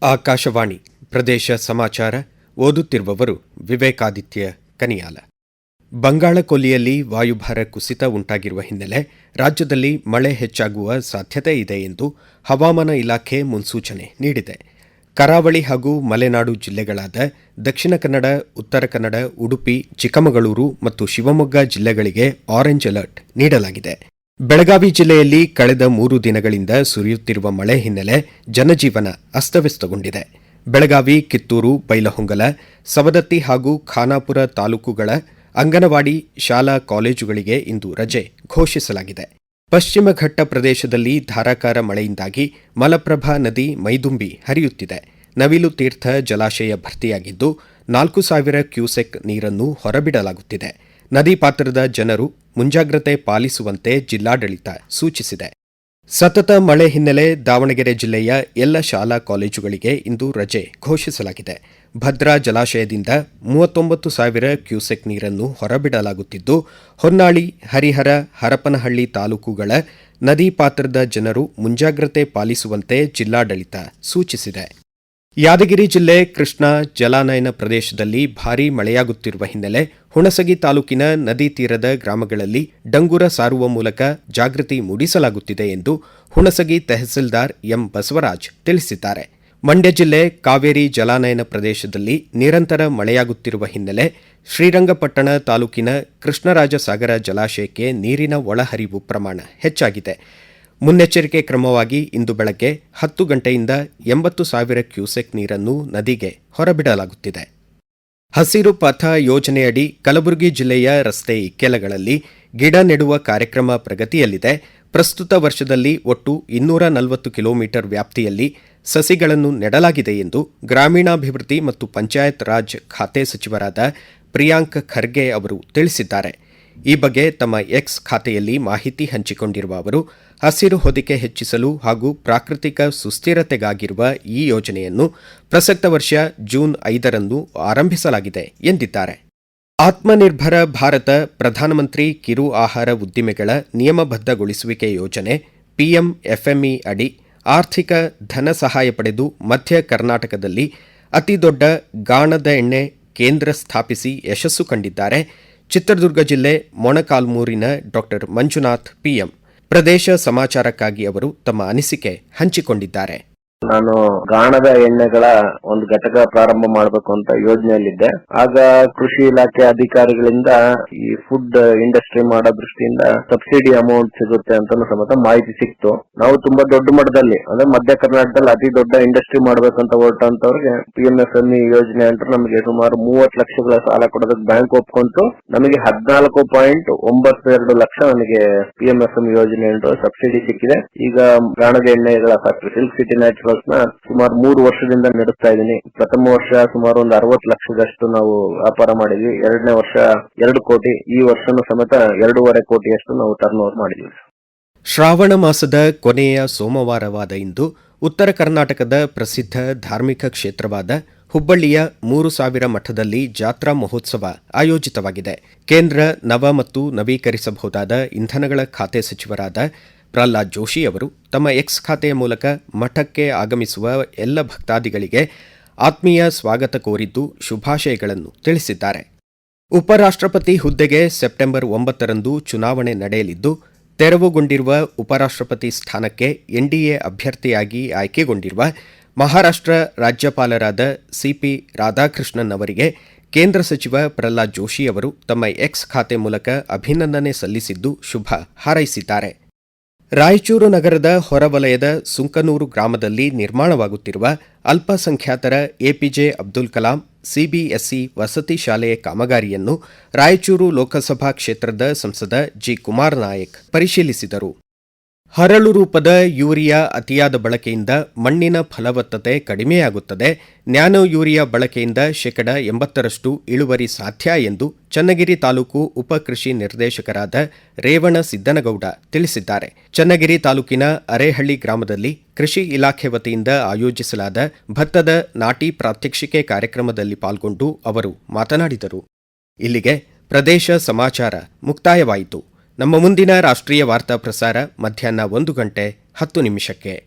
ಆಕಾಶವಾಣಿ ಪ್ರದೇಶ ಸಮಾಚಾರ ಓದುತ್ತಿರುವವರು ವಿವೇಕಾದಿತ್ಯ ಕನಿಯಾಲ. ಬಂಗಾಳಕೊಲ್ಲಿಯಲ್ಲಿ ವಾಯುಭಾರ ಕುಸಿತ ಉಂಟಾಗಿರುವ ಹಿನ್ನೆಲೆ ರಾಜ್ಯದಲ್ಲಿ ಮಳೆ ಹೆಚ್ಚಾಗುವ ಸಾಧ್ಯತೆ ಇದೆ ಎಂದು ಹವಾಮಾನ ಇಲಾಖೆ ಮುನ್ಸೂಚನೆ ನೀಡಿದೆ. ಕರಾವಳಿ ಹಾಗೂ ಮಲೆನಾಡು ಜಿಲ್ಲೆಗಳಾದ ದಕ್ಷಿಣ ಕನ್ನಡ, ಉತ್ತರ ಕನ್ನಡ, ಉಡುಪಿ, ಚಿಕ್ಕಮಗಳೂರು ಮತ್ತು ಶಿವಮೊಗ್ಗ ಜಿಲ್ಲೆಗಳಿಗೆ ಆರೆಂಜ್ ಅಲರ್ಟ್ ನೀಡಲಾಗಿದೆ. ಬೆಳಗಾವಿ ಜಿಲ್ಲೆಯಲ್ಲಿ ಕಳೆದ 3 ದಿನಗಳಿಂದ ಸುರಿಯುತ್ತಿರುವ ಮಳೆ ಹಿನ್ನೆಲೆ ಜನಜೀವನ ಅಸ್ತವ್ಯಸ್ತಗೊಂಡಿದೆ. ಬೆಳಗಾವಿ, ಕಿತ್ತೂರು, ಬೈಲಹೊಂಗಲ, ಸವದತ್ತಿ ಹಾಗೂ ಖಾನಾಪುರ ತಾಲೂಕುಗಳ ಅಂಗನವಾಡಿ ಶಾಲಾ ಕಾಲೇಜುಗಳಿಗೆ ಇಂದು ರಜೆ ಘೋಷಿಸಲಾಗಿದೆ. ಪಶ್ಚಿಮ ಘಟ್ಟ ಪ್ರದೇಶದಲ್ಲಿ ಧಾರಾಕಾರ ಮಳೆಯಿಂದಾಗಿ ಮಲಪ್ರಭಾ ನದಿ ಮೈದುಂಬಿ ಹರಿಯುತ್ತಿದೆ. ನವಿಲು ತೀರ್ಥ ಜಲಾಶಯ ಭರ್ತಿಯಾಗಿದ್ದು 4,000 ಕ್ಯೂಸೆಕ್ ನೀರನ್ನು ಹೊರಬಿಡಲಾಗುತ್ತಿದೆ. ನದಿ ಪಾತ್ರದ ಜನರು ಮುಂಜಾಗ್ರತೆ ಪಾಲಿಸುವಂತೆ ಜಿಲ್ಲಾಡಳಿತ ಸೂಚಿಸಿದೆ. ಸತತ ಮಳೆ ಹಿನ್ನೆಲೆ ದಾವಣಗೆರೆ ಜಿಲ್ಲೆಯ ಎಲ್ಲ ಶಾಲಾ ಕಾಲೇಜುಗಳಿಗೆ ಇಂದು ರಜೆ ಘೋಷಿಸಲಾಗಿದೆ. ಭದ್ರಾ ಜಲಾಶಯದಿಂದ 39,000 ಕ್ಯೂಸೆಕ್ ನೀರನ್ನು ಹೊರಬಿಡಲಾಗುತ್ತಿದ್ದು, ಹೊನ್ನಾಳಿ, ಹರಿಹರ, ಹರಪನಹಳ್ಳಿ ತಾಲೂಕುಗಳ ನದಿ ಪಾತ್ರದ ಜನರು ಮುಂಜಾಗ್ರತೆ ಪಾಲಿಸುವಂತೆ ಜಿಲ್ಲಾಡಳಿತ ಸೂಚಿಸಿದೆ. ಯಾದಗಿರಿ ಜಿಲ್ಲೆ ಕೃಷ್ಣಾ ಜಲಾನಯನ ಪ್ರದೇಶದಲ್ಲಿ ಭಾರೀ ಮಳೆಯಾಗುತ್ತಿರುವ ಹಿನ್ನೆಲೆ ಹುಣಸಗಿ ತಾಲೂಕಿನ ನದಿ ತೀರದ ಗ್ರಾಮಗಳಲ್ಲಿ ಡಂಗುರ ಸಾರುವ ಮೂಲಕ ಜಾಗೃತಿ ಮೂಡಿಸಲಾಗುತ್ತಿದೆ ಎಂದು ಹುಣಸಗಿ ತಹಸೀಲ್ದಾರ್ ಎಂ ಬಸವರಾಜ್ ತಿಳಿಸಿದ್ದಾರೆ. ಮಂಡ್ಯ ಜಿಲ್ಲೆ ಕಾವೇರಿ ಜಲಾನಯನ ಪ್ರದೇಶದಲ್ಲಿ ನಿರಂತರ ಮಳೆಯಾಗುತ್ತಿರುವ ಹಿನ್ನೆಲೆ ಶ್ರೀರಂಗಪಟ್ಟಣ ತಾಲೂಕಿನ ಕೃಷ್ಣರಾಜಸಾಗರ ಜಲಾಶಯಕ್ಕೆ ನೀರಿನ ಒಳಹರಿವು ಪ್ರಮಾಣ ಹೆಚ್ಚಾಗಿದೆ. ಮುನ್ನೆಚ್ಚರಿಕೆ ಕ್ರಮವಾಗಿ ಇಂದು ಬೆಳಗ್ಗೆ 10 ಗಂಟೆಯಿಂದ 80,000 ಕ್ಯೂಸೆಕ್ ನೀರನ್ನು ನದಿಗೆ ಹೊರಬಿಡಲಾಗುತ್ತಿದೆ. ಹಸಿರು ಪಥ ಯೋಜನೆಯಡಿ ಕಲಬುರಗಿ ಜಿಲ್ಲೆಯ ರಸ್ತೆ ಇಕ್ಕೆಲಗಳಲ್ಲಿ ಗಿಡ ನೆಡುವ ಕಾರ್ಯಕ್ರಮ ಪ್ರಗತಿಯಲ್ಲಿದೆ. ಪ್ರಸ್ತುತ ವರ್ಷದಲ್ಲಿ ಒಟ್ಟು 240 ಕಿಲೋಮೀಟರ್ ವ್ಯಾಪ್ತಿಯಲ್ಲಿ ಸಸಿಗಳನ್ನು ನೆಡಲಾಗಿದೆ ಎಂದು ಗ್ರಾಮೀಣಾಭಿವೃದ್ಧಿ ಮತ್ತು ಪಂಚಾಯತ್ ರಾಜ್ ಖಾತೆ ಸಚಿವರಾದ ಪ್ರಿಯಾಂಕ್ ಖರ್ಗೆ ಅವರು ತಿಳಿಸಿದ್ದಾರೆ. ಈ ಬಗ್ಗೆ ತಮ್ಮ ಎಕ್ಸ್ ಖಾತೆಯಲ್ಲಿ ಮಾಹಿತಿ ಹಂಚಿಕೊಂಡಿರುವ ಅವರು, ಹಸಿರು ಹೊದಿಕೆ ಹೆಚ್ಚಿಸಲು ಹಾಗೂ ಪ್ರಾಕೃತಿಕ ಸುಸ್ಥಿರತೆಗಾಗಿರುವ ಈ ಯೋಜನೆಯನ್ನು ಪ್ರಸಕ್ತ ವರ್ಷ ಜೂನ್ 5ರಂದು ಆರಂಭಿಸಲಾಗಿದೆ ಎಂದಿದ್ದಾರೆ. ಆತ್ಮನಿರ್ಭರ ಭಾರತ ಪ್ರಧಾನಮಂತ್ರಿ ಕಿರು ಆಹಾರ ಉದ್ದಿಮೆಗಳ ನಿಯಮಬದ್ಧಗೊಳಿಸುವಿಕೆ ಯೋಜನೆ ಪಿಎಂಎಫ್ಎಂಇ ಅಡಿ ಆರ್ಥಿಕ ಧನ ಸಹಾಯ ಪಡೆದು ಮಧ್ಯ ಕರ್ನಾಟಕದಲ್ಲಿ ಅತಿದೊಡ್ಡ ಗಾಣದ ಎಣ್ಣೆ ಕೇಂದ್ರ ಸ್ಥಾಪಿಸಿ ಯಶಸ್ಸು ಕಂಡಿದ್ದಾರೆ. ಚಿತ್ರದುರ್ಗ ಜಿಲ್ಲೆ ಮೊಣಕಾಲ್ಮೂರಿನ ಡಾ ಮಂಜುನಾಥ್ ಪಿಎಂ ಪ್ರದೇಶ ಸಮಾಚಾರಕ್ಕಾಗಿ ಅವರು ತಮ್ಮ ಅನಿಸಿಕೆ ಹಂಚಿಕೊಂಡಿದ್ದಾರೆ. ನಾನು ಗಾಣದ ಎಣ್ಣೆಗಳ ಒಂದು ಘಟಕ ಪ್ರಾರಂಭ ಮಾಡಬೇಕು ಅಂತ ಯೋಜನೆಯಲ್ಲಿದ್ದೆ. ಆಗ ಕೃಷಿ ಇಲಾಖೆ ಅಧಿಕಾರಿಗಳಿಂದ ಈ ಫುಡ್ ಇಂಡಸ್ಟ್ರಿ ಮಾಡೋ ದೃಷ್ಟಿಯಿಂದ ಸಬ್ಸಿಡಿ ಅಮೌಂಟ್ ಸಿಗುತ್ತೆ ಅಂತ ಸಮೇತ ಮಾಹಿತಿ ಸಿಕ್ತು. ನಾವು ತುಂಬಾ ದೊಡ್ಡ ಮಟ್ಟದಲ್ಲಿ ಅಂದ್ರೆ ಮಧ್ಯ ಕರ್ನಾಟಕದಲ್ಲಿ ಅತಿ ದೊಡ್ಡ ಇಂಡಸ್ಟ್ರಿ ಮಾಡ್ಬೇಕಂತ ಹೊರಟಂತವ್ರಿಗೆ PMFME ಯೋಜನೆ ಅಂತ ನಮಗೆ ಸುಮಾರು 30 ಲಕ್ಷಗಳ ಸಾಲ ಕೊಡೋದಕ್ಕೆ ಬ್ಯಾಂಕ್ ಒಪ್ಕೊಂತು. ನಮಗೆ 14.92 ಲಕ್ಷ ನನಗೆ PMFME ಯೋಜನೆ ಅಂತ ಸಬ್ಸಿಡಿ ಸಿಕ್ಕಿದೆ. ಈಗ ಗಾಣದ ಎಣ್ಣೆಗಳ ಫ್ಯಾಕ್ಟರಿ ಸಿಲ್ಕ್ ಸಿಟಿ ನ್ಯಾಚುರಲ್ ಸುಮಾರು 3 ವರ್ಷದಿಂದ ನಡೆಸ್ತಾ ಇದ್ದೀನಿ. ಪ್ರಥಮ ವರ್ಷ ಸುಮಾರು ಒಂದು 60 ಲಕ್ಷದಷ್ಟು ನಾವು ವ್ಯಾಪಾರ ಮಾಡಿದ್ವಿ. 2ನೇ ವರ್ಷ 2 ಕೋಟಿ, ಈ ವರ್ಷನೂ ಸಮೇತ 2.5 ಕೋಟಿಯಷ್ಟು ನಾವು ಟರ್ನ್ ಓವರ್ ಮಾಡಿದ್ವಿ. ಶ್ರಾವಣ ಮಾಸದ ಕೊನೆಯ ಸೋಮವಾರವಾದ ಇಂದು ಉತ್ತರ ಕರ್ನಾಟಕದ ಪ್ರಸಿದ್ಧ ಧಾರ್ಮಿಕ ಕ್ಷೇತ್ರವಾದ ಹುಬ್ಬಳ್ಳಿಯ 3000 ಮಠದಲ್ಲಿ ಜಾತ್ರಾ ಮಹೋತ್ಸವ ಆಯೋಜಿತವಾಗಿದೆ. ಕೇಂದ್ರ ನವ ಮತ್ತು ನವೀಕರಿಸಬಹುದಾದ ಇಂಧನಗಳ ಖಾತೆ ಸಚಿವರಾದ ಪ್ರಹ್ಲಾದ್ ಜೋಶಿ ಅವರು ತಮ್ಮ ಎಕ್ಸ್ ಖಾತೆಯ ಮೂಲಕ ಮಠಕ್ಕೆ ಆಗಮಿಸುವ ಎಲ್ಲ ಭಕ್ತಾದಿಗಳಿಗೆ ಆತ್ಮೀಯ ಸ್ವಾಗತ ಕೋರಿದ್ದು ಶುಭಾಶಯಗಳನ್ನು ತಿಳಿಸಿದ್ದಾರೆ. ಉಪರಾಷ್ಟ್ರಪತಿ ಹುದ್ದೆಗೆ ಸೆಪ್ಟೆಂಬರ್ 9ರಂದು ಚುನಾವಣೆ ನಡೆಯಲಿದ್ದು, ತೆರವುಗೊಂಡಿರುವ ಉಪರಾಷ್ಟ್ರಪತಿ ಸ್ಥಾನಕ್ಕೆ ಎನ್ಡಿಎ ಅಭ್ಯರ್ಥಿಯಾಗಿ ಆಯ್ಕೆಗೊಂಡಿರುವ ಮಹಾರಾಷ್ಟ್ರ ರಾಜ್ಯಪಾಲರಾದ ಸಿಪಿ ರಾಧಾಕೃಷ್ಣನ್ ಅವರಿಗೆ ಕೇಂದ್ರ ಸಚಿವ ಪ್ರಹ್ಲಾದ್ ಜೋಶಿ ಅವರು ತಮ್ಮ ಎಕ್ಸ್ ಖಾತೆ ಮೂಲಕ ಅಭಿನಂದನೆ ಸಲ್ಲಿಸಿದ್ದು ಶುಭ ಹಾರೈಸಿದ್ದಾರೆ. ರಾಯಚೂರು ನಗರದ ಹೊರವಲಯದ ಸುಂಕನೂರು ಗ್ರಾಮದಲ್ಲಿ ನಿರ್ಮಾಣವಾಗುತ್ತಿರುವ ಅಲ್ಪಸಂಖ್ಯಾತರ ಎಪಿಜೆ ಅಬ್ದುಲ್ ಕಲಾಂ ಸಿಬಿಎಸ್ಇ ವಸತಿ ಶಾಲೆ ಕಾಮಗಾರಿಯನ್ನು ರಾಯಚೂರು ಲೋಕಸಭಾ ಕ್ಷೇತ್ರದ ಸಂಸದ ಜಿ ಕುಮಾರ್ ನಾಯಕ್ ಪರಿಶೀಲಿಸಿದರು. ಹರಳು ರೂಪದ ಯೂರಿಯಾ ಅತಿಯಾದ ಬಳಕೆಯಿಂದ ಮಣ್ಣಿನ ಫಲವತ್ತತೆ ಕಡಿಮೆಯಾಗುತ್ತದೆ. ನ್ಯಾನೋ ಯೂರಿಯಾ ಬಳಕೆಯಿಂದ 80% ಇಳುವರಿ ಸಾಧ್ಯ ಎಂದು ಚನ್ನಗಿರಿ ತಾಲೂಕು ಉಪಕೃಷಿ ನಿರ್ದೇಶಕರಾದ ರೇವಣ ಸಿದ್ದನಗೌಡ ತಿಳಿಸಿದ್ದಾರೆ. ಚನ್ನಗಿರಿ ತಾಲೂಕಿನ ಅರೇಹಳ್ಳಿ ಗ್ರಾಮದಲ್ಲಿ ಕೃಷಿ ಇಲಾಖೆ ವತಿಯಿಂದ ಆಯೋಜಿಸಲಾದ ಭತ್ತದ ನಾಟಿ ಪ್ರಾತ್ಯಕ್ಷಿಕೆ ಕಾರ್ಯಕ್ರಮದಲ್ಲಿ ಪಾಲ್ಗೊಂಡು ಅವರು ಮಾತನಾಡಿದರು. ಇಲ್ಲಿಗೆ ಪ್ರದೇಶ ಸಮಾಚಾರ ಮುಕ್ತಾಯವಾಯಿತು. ನಮ್ಮ ಮುಂದಿನ ರಾಷ್ಟ್ರೀಯ ವಾರ್ತಾ ಪ್ರಸಾರ ಮಧ್ಯಾಹ್ನ 1:10 PM.